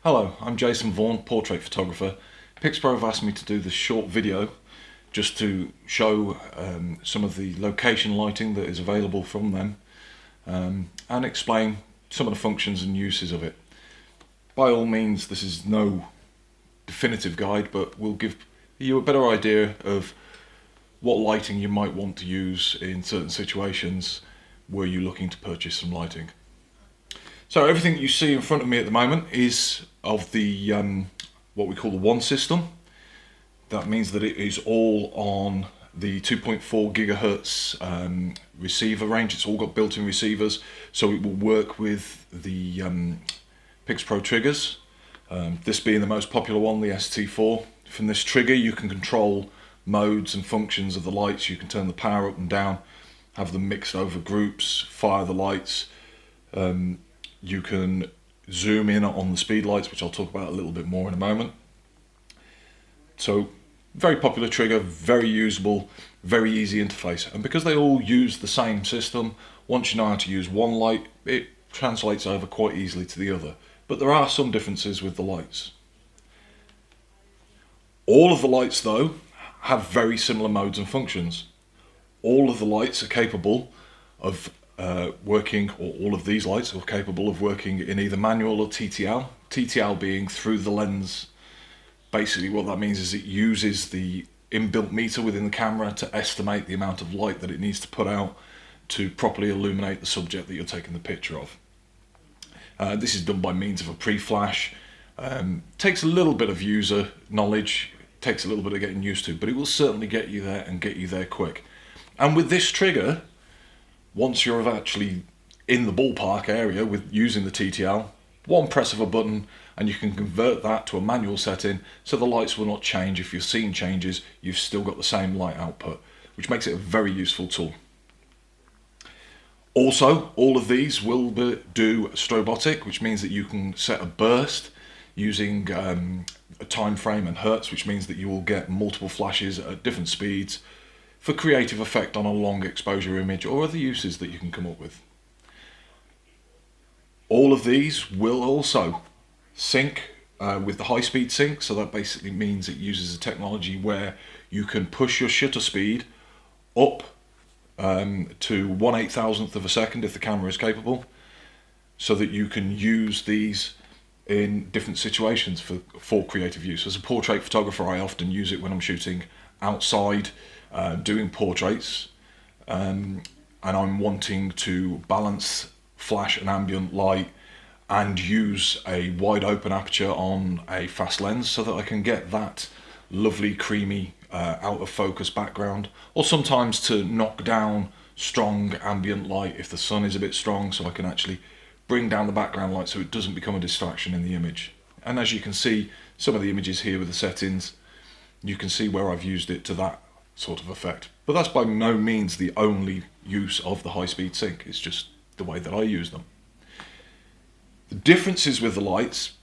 Hello, I'm Jason Vaughan, portrait photographer. Pixapro have asked me to do this short video just to show some of the location lighting that is available from them and explain some of the functions and uses of it. By all means, this is no definitive guide, but will give you a better idea of what lighting you might want to use in certain situations were you looking to purchase some lighting. So everything you see in front of me at the moment is of the what we call the One system. That means that it is all on the 2.4 gigahertz receiver range. It's all got built-in receivers, so it will work with the Pixapro triggers. This being the most popular one, the ST4. From this trigger you can control modes and functions of the lights. You can turn the power up and down, have them mixed over groups, fire the lights. You can zoom in on the Speedlites, which I'll talk about a little bit more in a moment. So, very popular trigger, very usable, very easy interface. And because they all use the same system, once you know how to use one light, it translates over quite easily to the other. But there are some differences with the lights. All of the lights, though, have very similar modes and functions. All of the lights are capable of working, or all of these lights are capable of working in either manual or TTL. TTL being through the lens. Basically what that means is it uses the inbuilt meter within the camera to estimate the amount of light that it needs to put out to properly illuminate the subject that you're taking the picture of. This is done by means of a pre-flash. Takes a little bit of user knowledge, takes a little bit of getting used to, but it will certainly get you there and get you there quick. And with this trigger, once you're actually in the ballpark area with using the TTL, one press of a button and you can convert that to a manual setting, so the lights will not change. If your scene changes, you've still got the same light output, which makes it a very useful tool. Also, all of these will do strobotic, which means that you can set a burst using a time frame and hertz, which means that you will get multiple flashes at different speeds for creative effect on a long exposure image or other uses that you can come up with. All of these will also sync with the high-speed sync, so that basically means it uses a technology where you can push your shutter speed up to 1/8000th of a second if the camera is capable, so that you can use these in different situations for creative use. As a portrait photographer, I often use it when I'm shooting outside, doing portraits, and I'm wanting to balance flash and ambient light and use a wide open aperture on a fast lens so that I can get that lovely creamy out of focus background, or sometimes to knock down strong ambient light if the sun is a bit strong, so I can actually bring down the background light so it doesn't become a distraction in the image. And as you can see, some of the images here with the settings, you can see where I've used it to that sort of effect. But that's by no means the only use of the high-speed sync. It's just the way that I use them. The differences with the lights,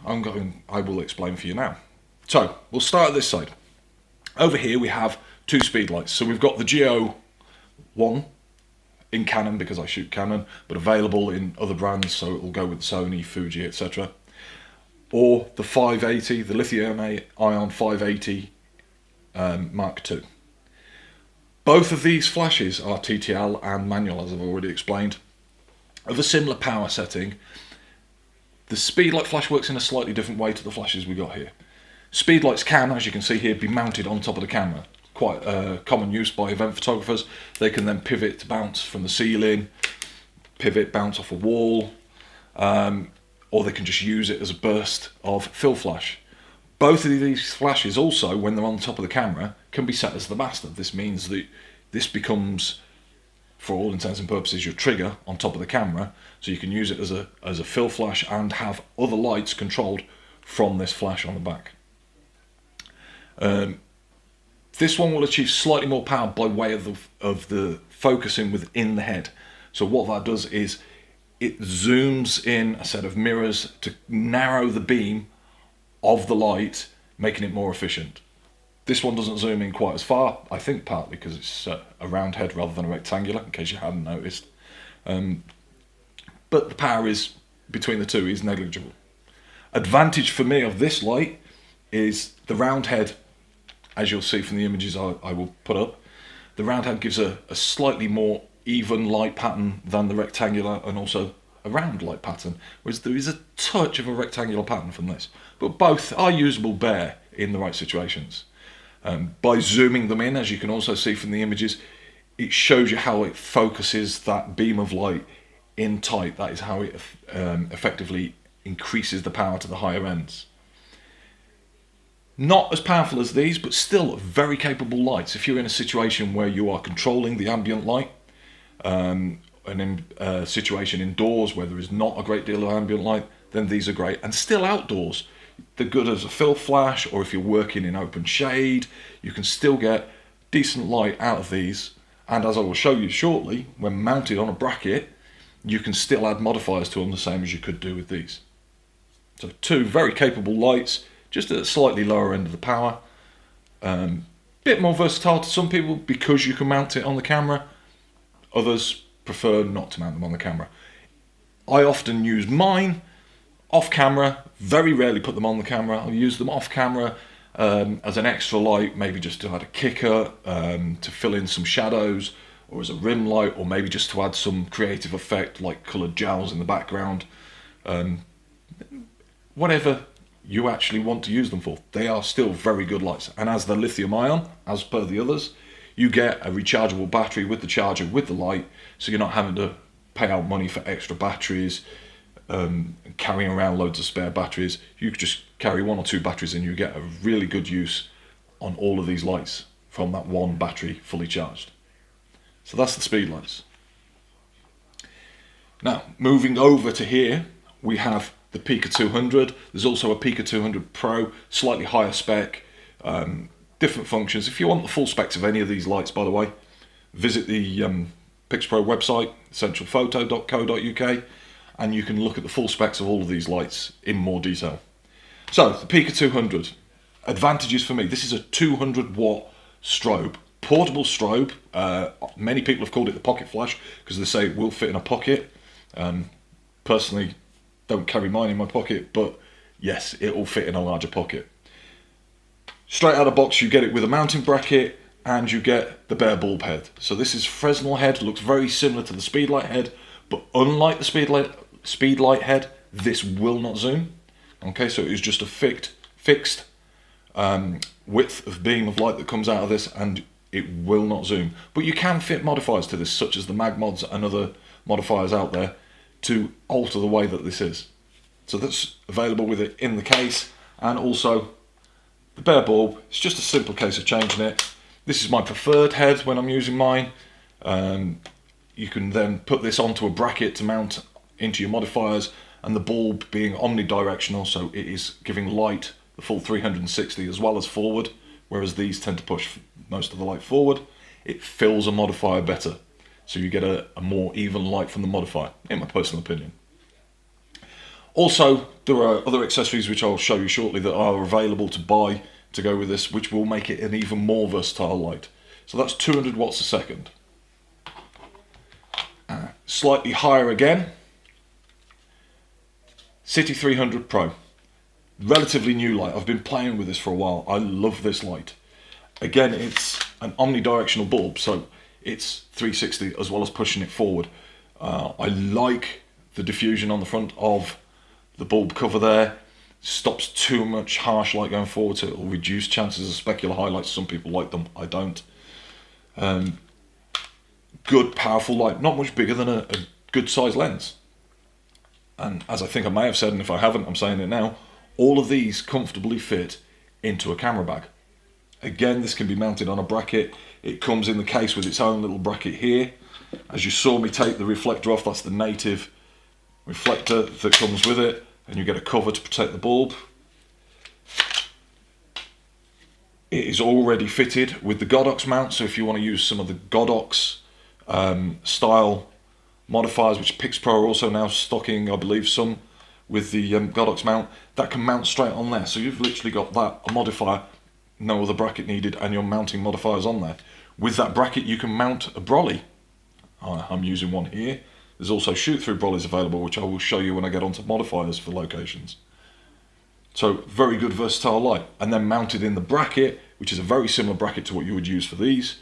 I will explain for you now. So we'll start at this side. Over here we have two speed lights. So we've got the Go1 in Canon, because I shoot Canon, but available in other brands, so it will go with Sony, Fuji, etc. Or the 580, the lithium-ion 580 Mark II. Both of these flashes are TTL and manual, as I've already explained, of a similar power setting. The Speedlite flash works in a slightly different way to the flashes we got here. Speedlights can, as you can see here, be mounted on top of the camera. Quite common use by event photographers. They can then pivot to bounce from the ceiling, pivot, bounce off a wall, or they can just use it as a burst of fill flash. Both of these flashes also, when they're on top of the camera, can be set as the master. This means that this becomes, for all intents and purposes, your trigger on top of the camera, so you can use it as a fill flash and have other lights controlled from this flash on the back. This one will achieve slightly more power by way of the focusing within the head. So what that does is it zooms in a set of mirrors to narrow the beam of the light, making it more efficient. This one doesn't zoom in quite as far, I think partly because it's a round head rather than a rectangular, in case you hadn't noticed. But the power is between the two is negligible. Advantage for me of this light is the round head, as you'll see from the images I will put up. The round head gives a slightly more even light pattern than the rectangular, and also a round light pattern, whereas there is a touch of a rectangular pattern from this. But both are usable bare in the right situations. By zooming them in, as you can also see from the images, it shows you how it focuses that beam of light in tight. That is how it effectively increases the power to the higher ends. Not as powerful as these, but still very capable lights. If you're in a situation where you are controlling the ambient light, and in a situation indoors where there is not a great deal of ambient light, then these are great. And still outdoors, they're good as a fill flash, or if you're working in open shade, you can still get decent light out of these. And as I will show you shortly, when mounted on a bracket, you can still add modifiers to them the same as you could do with these. So two very capable lights, just at a slightly lower end of the power. Bit more versatile to some people because you can mount it on the camera. Others prefer not to mount them on the camera. I often use mine off camera, very rarely put them on the camera. I'll use them off camera as an extra light, maybe just to add a kicker, to fill in some shadows, or as a rim light, or maybe just to add some creative effect like coloured gels in the background. Whatever you actually want to use them for, they are still very good lights. And as the lithium ion, as per the others, you get a rechargeable battery with the charger with the light, so you're not having to pay out money for extra batteries, carrying around loads of spare batteries. You could just carry 1 or 2 batteries and you get a really good use on all of these lights from that one battery fully charged. So that's the Speedlites. Now, moving over to here, we have the PIKA 200. There's also a PIKA 200 Pro, slightly higher spec, different functions. If you want the full specs of any of these lights, by the way, visit the Pixapro website, EssentialPhoto.co.uk, and you can look at the full specs of all of these lights in more detail. So, the PIKA 200. Advantages for me. This is a 200 watt strobe. Portable strobe. Many people have called it the pocket flash because they say it will fit in a pocket. Personally, don't carry mine in my pocket, but yes, it will fit in a larger pocket. Straight out of the box, you get it with a mounting bracket, and you get the bare bulb head. So this is Fresnel head, looks very similar to the Speedlite head, but unlike the Speedlite head, this will not zoom. Okay, so it is just a fixed width of beam of light that comes out of this, and it will not zoom. But you can fit modifiers to this, such as the mag mods and other modifiers out there, to alter the way that this is. So that's available with it in the case, and also the bare bulb. It's just a simple case of changing it. This is my preferred head when I'm using mine. You can then put this onto a bracket to mount into your modifiers, and the bulb being omnidirectional, so it is giving light the full 360 as well as forward, whereas these tend to push most of the light forward. It fills a modifier better, so you get a more even light from the modifier, in my personal opinion. Also, there are other accessories which I'll show you shortly that are available to buy to go with this, which will make it an even more versatile light. So that's 200 watts a second. Slightly higher again, CITI300 Pro. Relatively new light. I've been playing with this for a while. I love this light. Again, it's an omnidirectional bulb, so it's 360 as well as pushing it forward. I like the diffusion on the front of the bulb cover there. Stops too much harsh light going forward, so it will reduce chances of specular highlights. Some people like them, I don't. Good powerful light, not much bigger than a good size lens. And as I think I may have said, and if I haven't, I'm saying it now, all of these comfortably fit into a camera bag. Again, this can be mounted on a bracket. It comes in the case with its own little bracket here. As you saw me take the reflector off, that's the native reflector that comes with it, and you get a cover to protect the bulb. It is already fitted with the Godox mount, so if you want to use some of the Godox style modifiers, which Pixapro are also now stocking, I believe, some with the Godox mount, that can mount straight on there. So you've literally got that, a modifier, no other bracket needed, and you're mounting modifiers on there. With that bracket, you can mount a brolly. I'm using one here. There's also shoot-through brollies available, which I will show you when I get onto modifiers for locations. So very good versatile light. And then mounted in the bracket, which is a very similar bracket to what you would use for these,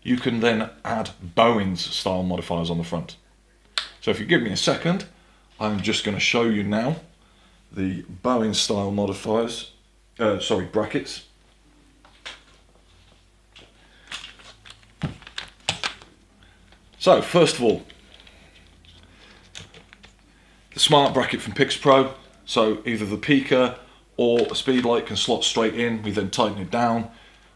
you can then add Bowens style modifiers on the front. So if you give me a second, I'm just going to show you now the Bowens style modifiers, brackets. So first of all, the Smart bracket from Pixapro. So either the PIKA or a Speedlite can slot straight in. We then tighten it down.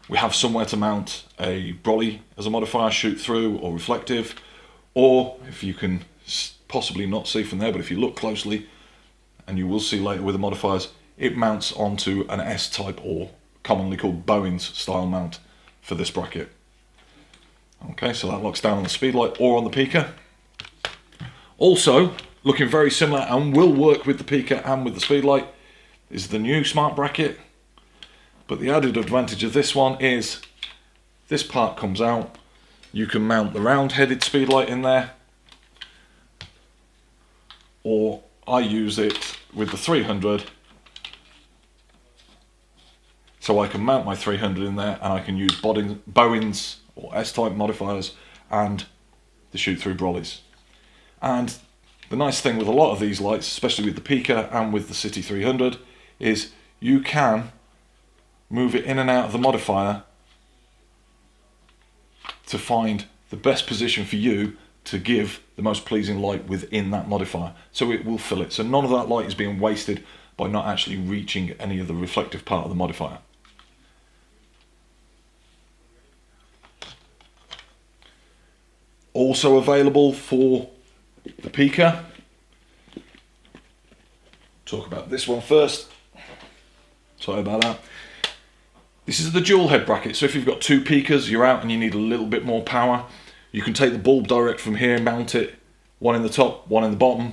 We have somewhere to mount a brolly as a modifier, shoot through or reflective, or if you can possibly not see from there, but if you look closely, and you will see later with the modifiers, it mounts onto an S-type, or commonly called Bowens style mount for this bracket. Okay, so that locks down on the Speedlite or on the PIKA. Also, looking very similar and will work with the PIKA and with the Speedlite, is the new Smart bracket. But the added advantage of this one is this part comes out. You can mount the round-headed Speedlite in there, or I use it with the 300. So I can mount my 300 in there, and I can use Bowens or S-type modifiers and the shoot-through brollies. And the nice thing with a lot of these lights, especially with the PIKA and with the CITI300, is you can move it in and out of the modifier to find the best position for you to give the most pleasing light within that modifier. So it will fill it. So none of that light is being wasted by not actually reaching any of the reflective part of the modifier. Also available for the PIKA. Talk about this one first. Sorry about that. This is the dual head bracket. So if you've got two PIKAs, you're out and you need a little bit more power, you can take the bulb direct from here, mount it, one in the top, one in the bottom,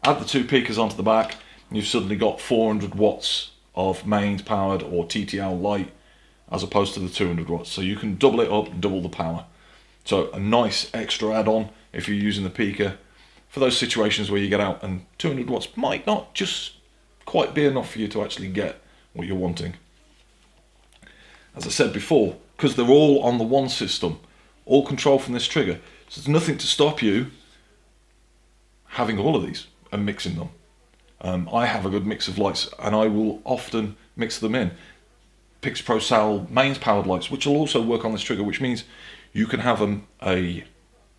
add the two PIKAs onto the back, and you've suddenly got 400 watts of mains powered or TTL light as opposed to the 200 watts. So you can double it up and double the power. So a nice extra add-on if you're using the PIKA for those situations where you get out and 200 watts might not just quite be enough for you to actually get what you're wanting. As I said before, because they're all on the one system, all controlled from this trigger, so there's nothing to stop you having all of these and mixing them. I have a good mix of lights and I will often mix them in. Pixapro sell mains powered lights, which will also work on this trigger, which means you can have a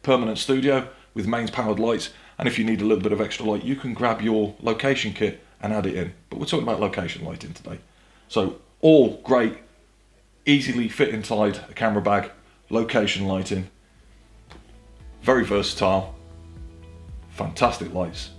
permanent studio with mains powered lights, and if you need a little bit of extra light, you can grab your location kit and add it in. But we're talking about location lighting today. So all great, easily fit inside a camera bag, location lighting, very versatile, fantastic lights.